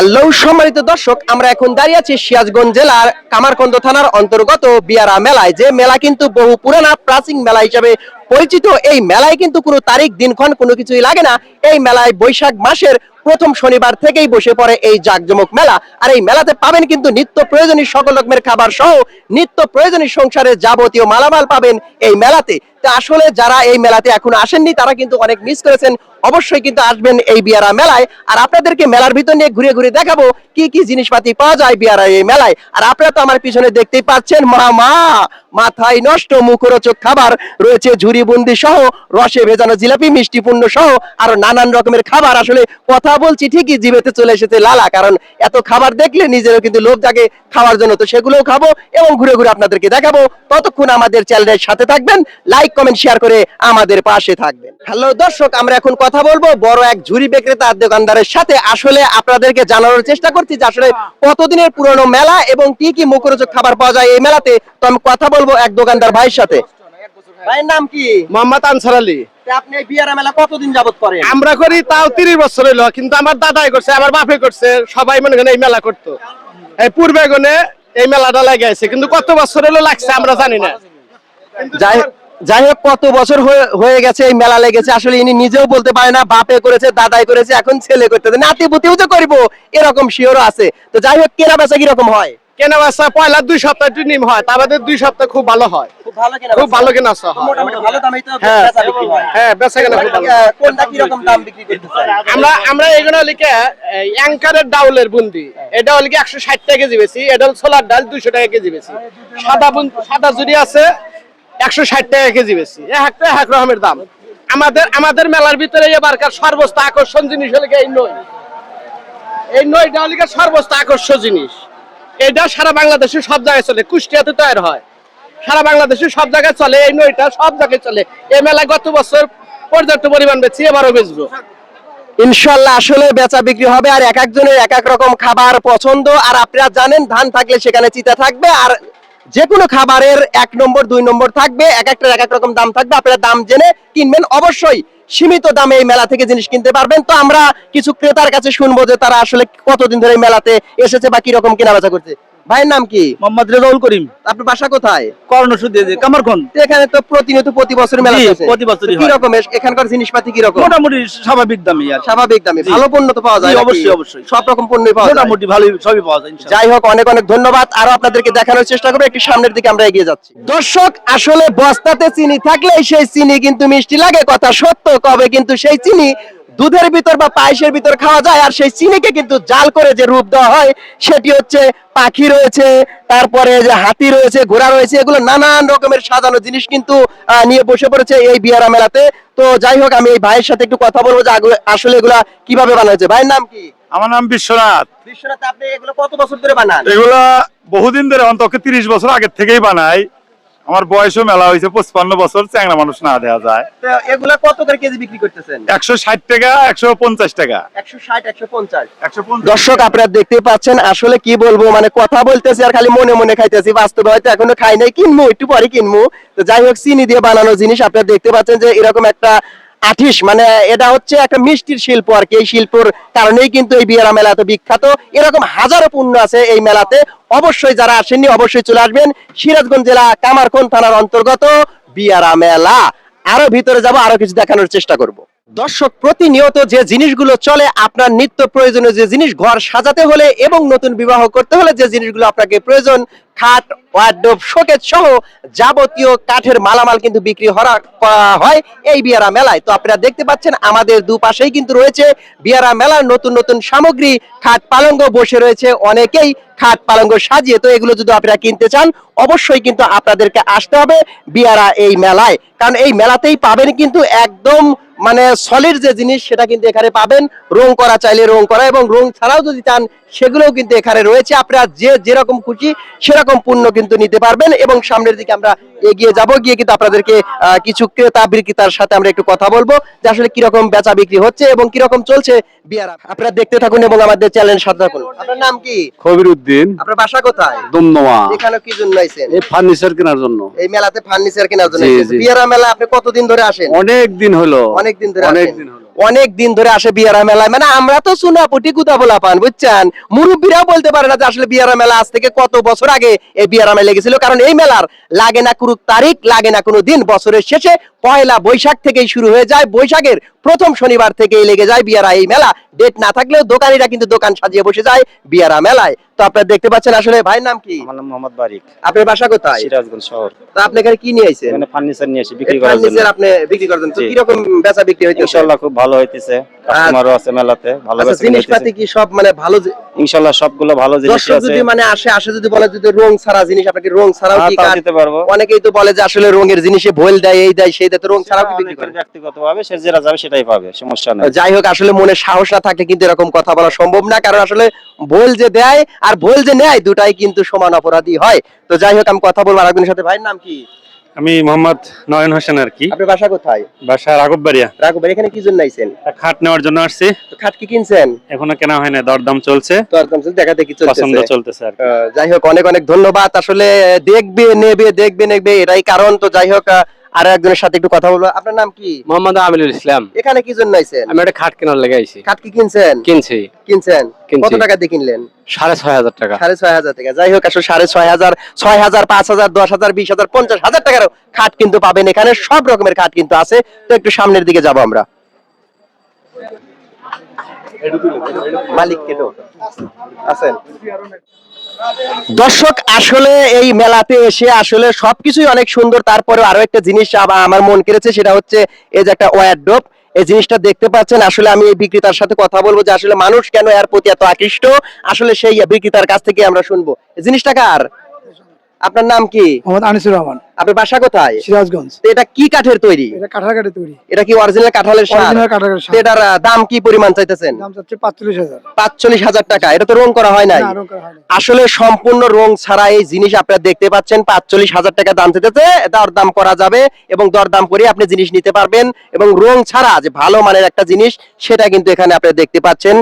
Hello সম্মানিত দর্শক, আমরা এখন দাঁড়িয়ে আছি সিরাজগঞ্জ জেলার কামারখন্দ থানার অন্তর্গত বিয়ারা মেলায়। যে মেলা কিন্তু বহু পুরানা প্রাচীন মেলা হিসেবে পরিচিত। এই মেলায় কিন্তু কোনো তারিখ দিনক্ষণ কোনো কিছুই লাগে না। এই মেলায় বৈশাখ মাসের প্রথম শনিবার থেকেই বসে পড়ে এই জাঁকজমক মেলা। আর এই মেলাতে পাবেন কিন্তু নিত্য প্রয়োজনীয় সকল রকমের খাবার সহ নিত্য প্রয়োজনীয় সংসারের যাবতীয় মালামাল পাবেন এই মেলাতে। তা আসলে যারা এই মেলাতে এখনো আসেননি তারা কিন্তু অনেক মিস করেছেন। অবশ্যই কিন্তু আসবেন এই বিয়ারা মেলায়। আর আপনাদেরকে মেলার ভিতর নিয়ে ঘুরে ঘুরে দেখাবো কি কি জিনিসপাতি পাওয়া যায় বিয়ারা এই মেলায়। আর আপনারা তো আমার পিছনে দেখতেই পাচ্ছেন, মাথায় নষ্ট মুখরোচক খাবার রয়েছে, ঝুরি বুন্দি সহ, রসে ভেজানো জিলাপি, মিষ্টি পূর্ণ সহ আরো নানান রকমের খাবার। আসলে কথা বলছি ঠিকই, জিভেতে চলে এসেছে লালা, কারণ এত খাবার দেখলে নিজেরও কিন্তু লোভ জাগে খাওয়ার জন্য। তো সেগুলোও খাবো এবং ঘুরে ঘুরে আপনাদেরকে দেখাবো। ততক্ষণ আমাদের চ্যানেলের সাথে থাকবেন, লাইক কমেন্ট শেয়ার করে আমাদের পাশে থাকবেন। হ্যালো দর্শক, আমরা এখন কথা বলবো বড় এক ঝুরি বিক্রেতা দোকানদারের সাথে। আসলে আপনাদেরকে জানানোর চেষ্টা করছি যে আসলে কতদিনের পুরনো মেলা এবং কি কি মুখরোচক খাবার পাওয়া যায় এই মেলাতে। তো আমি কথা বলবো এক দোকানদার ভাইয়ের সাথে। ভাইয়ের নাম কি? মোহাম্মদ আনসার আলী। আপনি এই বিয়ারা মেলা কতদিন যাবত করেন? আমরা করি তাও 30 বছর হইলো, কিন্তু আমার দাদাই করছে, আমার বাপে করছে, সবাই মনে করেন এই মেলা করতো। এই পূর্বে গনে এই মেলাটা লাগে আছে, কিন্তু কত বছর হলো লাগছে আমরা জানি না। যাই হোক, কত বছর হয়ে গেছে এই মেলা লেগেছে আসলে ইনি নিজেও বলতে পারে না। বাপে করেছে, দাদাই করেছে, এখন ছেলে করতেছে, নাতি পুতিও তো করবো এরকম শিওরও আছে। তো যাই হোক, কেনা বেচা কিরকম হয়? কেনা বেচা পয়লা 2 সপ্তাহ একটু নিম হয়, তারপরে 2 সপ্তাহ খুব ভালো হয়। খুব ভালো কেনা বেচা হয়। মোটামুটি ভালো দামেই তো হ্যাঁ, বেচা বিক্রি হয়। হ্যাঁ, বেচা কেনা খুব ভালো। কোনটা কি রকম দাম বিক্রি করতেছেন? আমরা এগুলো লিখে অ্যাঙ্কারের ডাউলের বুন্দি, এটা হল কি 160 টাকা কেজি বেশি, এটা হল ছোলার ডাল 200 টাকা কেজি বেশি, সাদা জুড়ি আছে 160 টাকা কেজি বেশি। এক রকমের দাম। আমাদের মেলার ভিতরে এবারকার সর্বোচ্চ আকর্ষণ জিনিস হলো এই নইটা হলো সর্বোচ্চ আকর্ষণ জিনিস। এটা সারা বাংলাদেশে সব জায়গায় চলে, কুষ্টিয়াতে তৈরি হয়, সারা বাংলাদেশে সব জায়গায় চলে, এই নইটা সব জায়গায় চলে। এই মেলা গত বছর পর্যাপ্ত পরিমাণ বেচি, এবারও বেচবো ইনশাল্লাহ। আসলে বেচা বিক্রি হবে, আর এক একজনের এক এক রকম খাবার পছন্দ। আর আপনারা জানেন, ধান থাকলে সেখানে চিতা থাকবে, আর যে কোনো খাবারের 1 নম্বর 2 নম্বর থাকবে, এক একটার এক এক রকম দাম থাকবে। আপনারা দাম জেনে কিনবেন, অবশ্যই সীমিত দামে এই মেলা থেকে জিনিস কিনতে পারবেন। তো আমরা কিছু ক্রেতার কাছে শুনবো যে তারা আসলে কতদিন ধরে এই মেলাতে এসেছে বা কি রকম কেনা বেচা করছে। ভাইয়ের নাম কি? মোহাম্মদ রেজাউল করিম। আপনার বাসা কোথায়? কর্ণসূত্রে কামারখন্দ। এখানে তো প্রতিনিয়ত প্রতি বছর মেলা চলছে। প্রতি বছরই কি হয়। রকম এখানকার জিনিসপাতি কি রকম? মোটামুটি স্বাভাবিক দামে আর স্বাভাবিক দামে ভালো পণ্য তো পাওয়া যায়? অবশ্যই অবশ্যই সব রকম পণ্যই পাওয়া যায়, মোটামুটি ভালোই সবই পাওয়া যায় ইনশাআল্লাহ। যাই হোক, অনেক অনেক ধন্যবাদ। আরো আপনাদেরকে দেখানোর চেষ্টা করবো, একটু সামনের দিকে আমরা এগিয়ে যাচ্ছি। দর্শক, আসলে বস্তাতে চিনি থাকলে সেই চিনি কিন্তু মিষ্টি লাগে, কথা সত্য। কবে কিন্তু সেই চিনি দুধের ভিতর বা পায়েসের ভিতর খাওয়া যায়, আর সেই চিনিকে কিন্তু জাল করে যে রূপ দেওয়া হয় সেটি হচ্ছে পাখি রয়েছে, তারপরে যে হাতি রয়েছে, ঘোড়া রয়েছে, এগুলো নানান রকমের সাজানো জিনিস কিন্তু নিয়ে বসে পড়েছে এই বিয়ারা মেলাতে। তো যাই হোক, আমি এই ভাইয়ের সাথে একটু কথা বলবো যে আসলে এগুলা কিভাবে বানানো হয়েছে। ভাইয়ের নাম কি? আমার নাম বিশ্বনাথ। বিশ্বনাথ, আপনি এগুলো কত বছর ধরে বানান? এগুলা বহুদিন ধরে, অন্তত 30 বছর আগে থেকেই বানাই। আমার বয়সও মেলা হয়েছে 55 বছর, চ্যাংড়া মানুষ না দেওয়া যায়। তো এগুলা কত করে কেজি বিক্রি করতেছেন? 160 টাকা, 150 টাকা, 160, 150। 150। দর্শক, আপনারা দেখতে পাচ্ছেন, আসলে কি বলবো, মানে কথা বলতেছি আর খালি মনে মনে খাইতেছি, বাস্তবে হয়তো এখনো খাই নাই, কিনবো একটু পরে কিনবো। তো যাই হোক, চিনি দিয়ে বানানো জিনিস আপনারা দেখতে পাচ্ছেন যে এরকম একটা আঠিস, মানে এটা হচ্ছে একটা মিষ্টির শিল্প আর কি। এই শিল্পর কারণেই কিন্তু এই বিয়ারা মেলা এত বিখ্যাত। এরকম হাজারো পণ্য আছে এই মেলাতে। অবশ্যই যারা আসেননি অবশ্যই চলে আসবেন। সিরাজগঞ্জ জেলা কামারখন্দ থানার অন্তর্গত বিয়ারা মেলা। আরো ভিতরে যাব, আরো কিছু দেখানোর চেষ্টা করব। দর্শক, প্রতিনিয়ত যে জিনিসগুলো চলে, আপনার নিত্য প্রয়োজনীয় যে জিনিস, ঘর সাজাতে হলে এবং নতুন বিবাহ করতে হলে যে জিনিসগুলো আপনাকে প্রয়োজন, খাট, ওয়ার্ডরোব, শোকেস সহ যাবতীয় কাঠের মালামাল কিন্তু বিক্রি করা হয় এই বিয়ারা মেলায়। তো আপনারা দেখতে পাচ্ছেন আমাদের দুপাশেই কিন্তু রয়েছে বিয়ারা মেলার নতুন নতুন সামগ্রী, খাট পালঙ্গ বসে রয়েছে অনেকেই খাট পালঙ্গ সাজিয়ে। তো এগুলো যদি আপনারা কিনতে চান অবশ্যই কিন্তু আপনাদেরকে আসতে হবে বিয়ারা এই মেলায়, কারণ এই মেলাতেই পাবেন কিন্তু একদম মানে সলিড যে জিনিস সেটা কিন্তু এখানে পাবেন। রং করা চাইলে রং করা, এবং রং ছাড়াও যদি চান সেগুলোও কিন্তু এখানে রয়েছে। আপনারা যেরকম খুশি সেরকম পণ্য কিন্তু নিতে পারবেন। এবং সামনের দিকে আমরা এগিয়ে যাব, গিয়ে কিন্তু আপনাদেরকে কিছু ক্রেতা বিক্রেতার সাথে আমরা একটু কথা বলবো যে আসলে কিরকম বেচা বিক্রি হচ্ছে এবং কিরকম চলছে বিয়ারা। আপনারা দেখতে থাকুন এবং আমাদের চ্যানেল সাথে থাকুন। আপনার নাম কি? খবিরউদ্দিন। আপনার বাসা কোথায়? দমদমা। এখানে কি জন্য আইছেন? এই ফার্নিচার কেনার জন্য। এই মেলাতে ফার্নিচার কেনার জন্য জি, আইছেন? জি। বিয়ারা মেলা আপনি কতদিন ধরে আসেন? অনেক দিন হলো। অনেক দিন ধরে অনেক আসেন। দিন হলো। অনেক দিন ধরে আসে বিয়ারা মেলায়, মানে আমরা তো চুনাপুটি কুতা বলা পান বুঝছেন, মুরব্বীরাও বলতে পারে না যে আসলে বিয়ারা মেলা আজ থেকে কত বছর আগে এই বিয়ারা মেলা লেগেছিল। কারণ এই মেলার লাগে না কোনো তারিখ, লাগে না কোনো দিন, বছরের শেষে পয়লা বৈশাখ থেকেই শুরু হয়ে যায়, বৈশাখের প্রথম শনিবার থেকেই লেগে যায় বিয়ারা এই মেলা। ডেট না থাকলেও দোকানিরা কিন্তু দোকান সাজিয়ে বসে যায় বিয়ারা মেলায়। তো আপনারা দেখতে পাচ্ছেন, আসলে ভাইয়ের নাম কি? আমার নাম মোহাম্মদ বারিক, আপনার বাসা কোথায়? সিরাজগঞ্জ শহর। তো আপনি এখানে কি নিয়ে আইছেন? এখানে ফার্নিচার নিয়ে এসে বিক্রি করার জন্য। ফার্নিচার আপনি বিক্রি করছেন, তো জি। কি রকম বেচা বিক্রি হইতেছে? ইনশাআল্লাহ খুব ভালো হইতেছে, কাস্টমারও আছে মেলাতে, ভালো আচ্ছা, বেচা কিনা জিনিসপাতি হইতেছে। কি সব মানে ভালো? ইনশাআল্লাহ সবগুলো ভালো জিনিস দর্শক আছে। যদি মানে আসে যদি বলে যদি রং ছাড়া জিনিস, আপনাকে রং ছাড়াও হ্যাঁ, কি তাও কাট? দিতে পারবো। অনেকেই তো বলে যে আসলে রঙের জিনিসে ভুল দেয়, এই দেয় সেই দেয়, তো রং ছাড়াও কি বিক্রি অনেকের করেন? ব্যক্তিগতভাবে সে যেটা যাবে সেটাই পাবে, সমস্যা নেই। যাই হোক, আসলে মনে সাহস না থাকলে কিন্তু এরকম কথা বলা সম্ভব না, কারণ আসলে ভুল যে দেয় আর ভুল যে নেয় দুটাই কিন্তু সমান অপরাধী হয়। তো যাই হোক, আমি কথা বলবো আরেকজনের সাথে। ভাইয়ের নাম কি? আমি মোহাম্মদ নয়ন হোসেন আর কি, আপনার বাসা কোথায়? বাসা রাঘববাড়িয়া। রাঘব ভাই, এখানে কি জন্য আইছেন? খাট নেওয়ার জন্য আসছি, তো খাট কি কিনছেন? এখনো কেনা হয় না, দরদাম চলছে, তো একদম দেখা দেখি পছন্দ চলতেছে। চলতেছে আর কি। যাই হোক, অনেক অনেক ধন্যবাদ। আসলে দেখবে নেবে এটাই কারণ। তো যাই হোক, আরো একজনের সাথে একটু কথা বলবো। আপনার নাম কি? মোহাম্মদ আমিনুল ইসলাম। এখানে কি জন্য আইছেন? আমি একটা খাট কেনার লেগে আইছি। খাট কি কিনছেন? কিনছি। কিনছেন কিনছি। কত টাকা দিয়ে কিনলেন? 6,500 টাকা। 6,500 টাকা। যাই হোক, আসলে 6,500, 6,000, 5,000, 10,000, 20,000, 50,000 টাকার খাট কিন্তু পাবেন এখানে, সব রকমের খাট কিন্তু আছে। তো একটু সামনের দিকে যাব আমরা। মালিক কেটো আছেন? দর্শক, আসলে এই মেলাতে এসে আসলে সবকিছুই অনেক সুন্দর, তারপরে আরো একটা জিনিস আমার মন কেড়েছে, সেটা হচ্ছে এই যে একটা ওয়ারড্রপ। এই জিনিসটা দেখতে পাচ্ছেন। আসলে আমি এই বিক্রেতার সাথে কথা বলবো যে আসলে মানুষ কেন এর প্রতি এত আকৃষ্ট, আসলে সেই বিক্রেতার কাছ থেকে আমরা শুনবো। এই জিনিসটা কার? আপনার নাম কি? মোহাম্মদ আনিসুর রহমান, আপনার বাসা কোথায়? সিরাজগঞ্জ। তো এটা কি কাঠের তৈরি? এটা কাঁঠাল কাঠে তৈরি। এটা কি অরিজিনাল কাঁঠালের সার? অরিজিনাল কাঁঠালের তো সার। এটার দাম কি পরিমাণ চাইতেছেন? দাম চাচ্ছে 45,000। 45,000 টাকা। এটা তো রং করা হয় নাই। না, রং করা হয়নি। আসলে সম্পূর্ণ রং ছাড়া এই জিনিস আপনারা দেখতে পাচ্ছেন, 45,000 টাকা দাম চেয়েছে। দরদাম করা যাবে এবং দরদাম করে আপনি জিনিস নিতে পারবেন, এবং রং ছাড়া যে ভালো মানের একটা জিনিস সেটা কিন্তু এখানে আপনারা দেখতে পাচ্ছেন।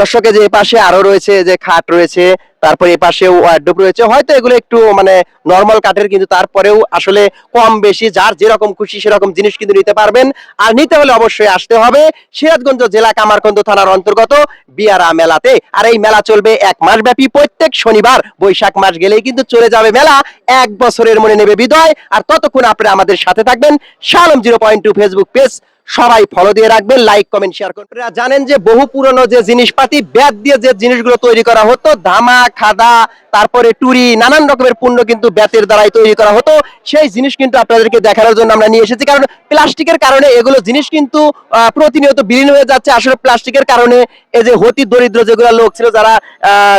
দর্শকের যে পাশে আরো রয়েছে, যে খাট রয়েছে, তারপরে এই পাশেও ওয়ারড্রপ রয়েছে। হয়তো এগুলো একটু মানে নরমাল কাঠের, কিন্তু তারপরেও আসলে কম বেশি যার যেরকম খুশি সেরকম জিনিস কিন্তু নিতে পারবেন। আর নিতে হলে অবশ্যই আসতে হবে সিরাজগঞ্জ জেলা কামারখন্দ থানার অন্তর্গত বিয়ারা মেলাতে। আর এই মেলা চলবে 1 মাস ব্যাপী, প্রত্যেক শনিবার। বৈশাখ মাস গেলেই কিন্তু চলে যাবে মেলা, 1 বছরের মনে নেবে বিদায়। আর ততক্ষণ আপনারা আমাদের সাথে থাকবেন। শালম 0.2 ফেসবুক পেজ সবাই ফলো দিয়ে রাখবেন, লাইক কমেন্ট শেয়ার করবেন। আপনারা জানেন যে বহু পুরনো যে জিনিসপাতি বেত দিয়ে যে জিনিসগুলো তৈরি করা হতো, ধামা, খাদা, তারপরে টুরি, নানান রকমের পণ্য কিন্তু বেতের দ্বারাই তৈরি করা হতো। সেই জিনিস কিন্তু আপনাদেরকে দেখানোর জন্য আমরা নিয়ে এসেছি, কারণ প্লাস্টিকের কারণে এগুলো জিনিস কিন্তু প্রতিনিয়ত বিলীন হয়ে যাচ্ছে। আসলে প্লাস্টিকের কারণে এই যে অতি দরিদ্র যেগুলো লোক ছিল, যারা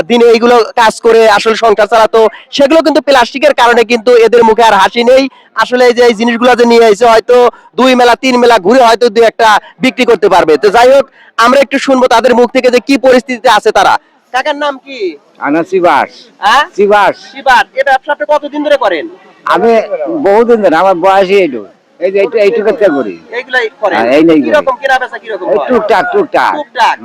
দিনে এইগুলো কাজ করে আসলে সংসার চালাতো, সেগুলো কিন্তু প্লাস্টিকের কারণে কিন্তু এদের মুখে আর হাসি নেই। আসলে এই যে এই জিনিসগুলো যে নিয়ে এসে হয়তো 2 মেলা 3 মেলা ঘুরে হয়তো 2-1টা বিক্রি করতে পারবে। তো যাই হোক, আমরা একটু শুনবো তাদের মুখ থেকে যে কি পরিস্থিতিতে আছে তারা। কাকার নাম কি? আনাসি বাস হ্যাঁ, সিবাস। শিবাত। এই ব্যবসা আপনি কতদিন ধরে করেন? আমি বহুদিন ধরে, আমার বয়সই এইটু, এই যে এইটুকু করি। এইগুলাই করেন? হ্যাঁ, এই নেই। কি রকম কেনা বেচা কি রকম এই হয়? টুকটাক টুকটাক। টুকটাক।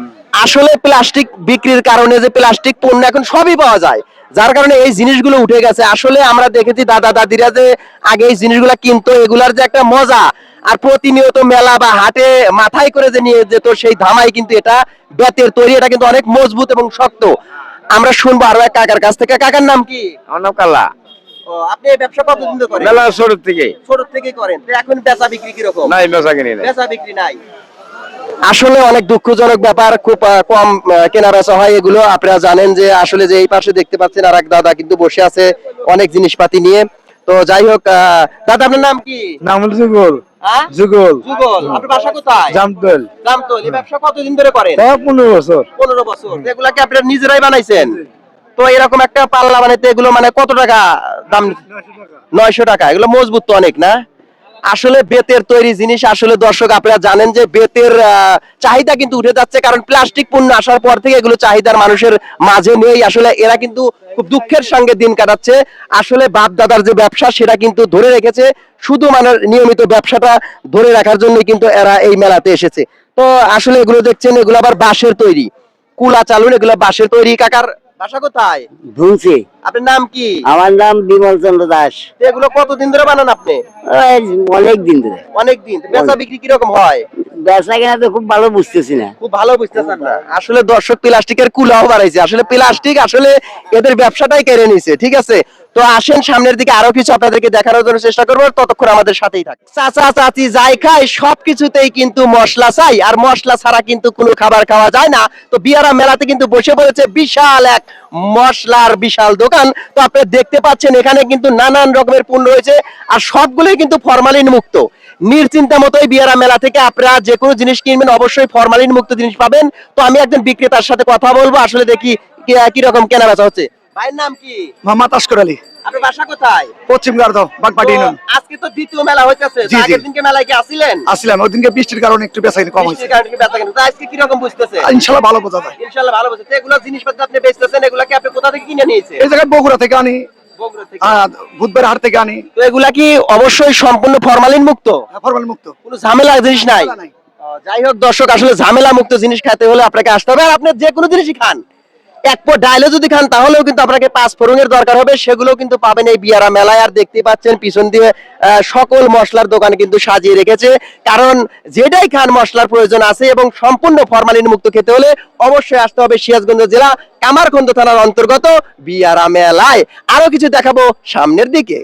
আসলে প্লাস্টিক বিক্রির কারণে যে প্লাস্টিক পণ্য এখন সবই পাওয়া যায়, যার কারণে এই জিনিসগুলো উঠে গেছে। আসলে আমরা দেখেছি দাদা দাদিরা যে আগে এই জিনিসগুলো কিনতো, এগুলার যে একটা মজা, আর প্রতিনিয়ত মেলা বা হাটে মাথায় করে যে নিয়ে যেত সেই ধামাই কিন্তু এটা বেতের তৈরি, এটা কিন্তু অনেক মজবুত এবং শক্ত। আমরা শুনবো আরো এক কাকার কাছ থেকে। কাকার নাম কি? অনকালা ও, আপনি এই ব্যবসা কতদিন ধরে করেন? মেলা শুরু থেকে ছোট থেকে করেন, তো এখন বেচা বিক্রি কি রকম? নাই, বেচা কিনি নাই। বেচা বিক্রি নাই। আসলে অনেক দুঃখজনক ব্যাপার, খুব কম কেনা বেচা হয় এগুলো। আপনারা জানেন যে আসলে যে এই পাশে দেখতে পাচ্ছেন আর এক দাদা কিন্তু বসে আছে অনেক জিনিসপাতি নিয়ে। তো যাই হোক, দাদা আপনার নাম কি? নাম হলো যুগল। হ্যাঁ? যুগল। যুগল। আপনার বাসা কোথায়? জামতল। জামতল। এই ব্যবসা কতদিন ধরে করেন? 15 বছর। 15 বছর। এগুলা কি আপনারা নিজেরাই বানাইছেন? তো এরকম একটা পাল্লা বানাইতে এগুলো মানে কত টাকা দাম? 900 টাকা। এগুলো মজবুত তো অনেক না? আসলে বেতের তৈরি জিনিস, আসলে দর্শক আপনারা জানেন যে বেতের চাহিদা কিন্তু উঠে যাচ্ছে, কারণ প্লাস্টিক পণ্য আসার পর থেকে এগুলো চাহিদার মানুষের মাঝে নেই। আসলে এরা কিন্তু খুব দুঃখের সঙ্গে দিন কাটাচ্ছে। আসলে বাপ দাদার যে ব্যবসা সেটা কিন্তু ধরে রেখেছে, শুধু মানে নিয়মিত ব্যবসাটা ধরে রাখার জন্য কিন্তু এরা এই মেলাতে এসেছে। তো আসলে এগুলো দেখছেন, এগুলো আবার বাঁশের তৈরি, কুলা চালুন, এগুলো বাঁশের তৈরি। কাকার বাসা কোথায়? ধুনছি। আপনার নাম কি? আমার নাম বিমল চন্দ্র দাস। তো এগুলো কতদিন ধরে বানান আপনি? অনেক দিন ধরে। অনেকদিন। বেচা বিক্রি কিরকম হয়? বেচা কেনা তো খুব ভালো বুঝতেছি না। খুব ভালো বুঝতেছেন না। আসলে দর্শক প্লাস্টিকের কুলাও বাড়াইছে। আসলে প্লাস্টিক আসলে এদের ব্যবসাটাই কেড়ে নিছে। ঠিক আছে, তো আসেন সামনের দিকে আরো কিছু আপনাদেরকে দেখানোর জন্য চেষ্টা করবো, ততক্ষণ আমাদের সাথেই থাক। চাচা চাচি যাই খায় সবকিছুতেই কিন্তু মশলা চাই, আর মশলা ছাড়া কিন্তু কোনো খাবার খাওয়া যায় না। তো বিয়ারা মেলাতে কিন্তু বসে পড়েছে বিশাল এক মশলার বিশাল দোকান। তো আপনি দেখতে পাচ্ছেন এখানে কিন্তু নানান রকমের পণ্য রয়েছে, আর সবগুলোই কিন্তু ফরমালিন মুক্ত। নিশ্চিন্তা মতোই বিয়ারা মেলা থেকে আপনারা যে কোনো জিনিস কিনবেন অবশ্যই ফরমালিন মুক্ত জিনিস পাবেন। তো আমি একজন বিক্রেতার সাথে কথা বলবো, আসলে দেখি কিরকম কেনা বেচা হচ্ছে। ভাইয়ের নাম কি? মোহাম্মদ আশকর আলী, আপনার বাসা কোথায়? পশ্চিম গার্দ, বাগপাটি ইউনিয়ন। তো আজকে তো দ্বিতীয় মেলা হইতেছে, জি, জি। আগের দিনকে মেলায় কি আসিলেন? আসলাম, ওই দিনকে বৃষ্টির কারণে একটু বেচা কম হয়েছে। বৃষ্টির কারণে কি বেচা কেনা? তো আজকে কিরকম বুঝতেছে? ইনশাল্লাহ ভালো বোঝা যায়। ইনশাআল্লাহ ভালো বুঝতেছে। এগুলো জিনিসপত্র আপনি বেচতেছেন, এগুলা কি আপনি কোথা থেকে কিনে নিয়েছেন? এই জায়গায় বগুড়া থেকে আনি, বগুড়া থেকে। বুধবার হাট থেকে আনি। তো এগুলা কি অবশ্যই সম্পূর্ণ ফরমালিন মুক্ত? ফরমালিন মুক্ত, কোনো ঝামেলা জিনিস নাই? নাই। যাই হোক দর্শক, আসলে ঝামেলা মুক্ত জিনিস খেতে হলে আপনাকে আসতে হবে। আর আপনি যে কোনো জিনিসই খান, এক পর ডাইলে যদি খান তাহলেও কিন্তু আপনাকে 5 ফোড়নের দরকার হবে, সেগুলো কিন্তু পাবেন এই বিয়ারা মেলায়। আর দেখতে পাচ্ছেন পিছন দিয়ে সকল মশলার দোকান কিন্তু সাজিয়ে রেখেছে, কারণ যেটাই খান মশলার প্রয়োজন আছে, এবং সম্পূর্ণ ফরমালিন মুক্ত খেতে হলে অবশ্যই আসতে হবে সিরাজগঞ্জ জেলা কামারখন্দ থানার অন্তর্গত বিয়ারা মেলায়। আরো কিছু দেখাবো সামনের দিকে।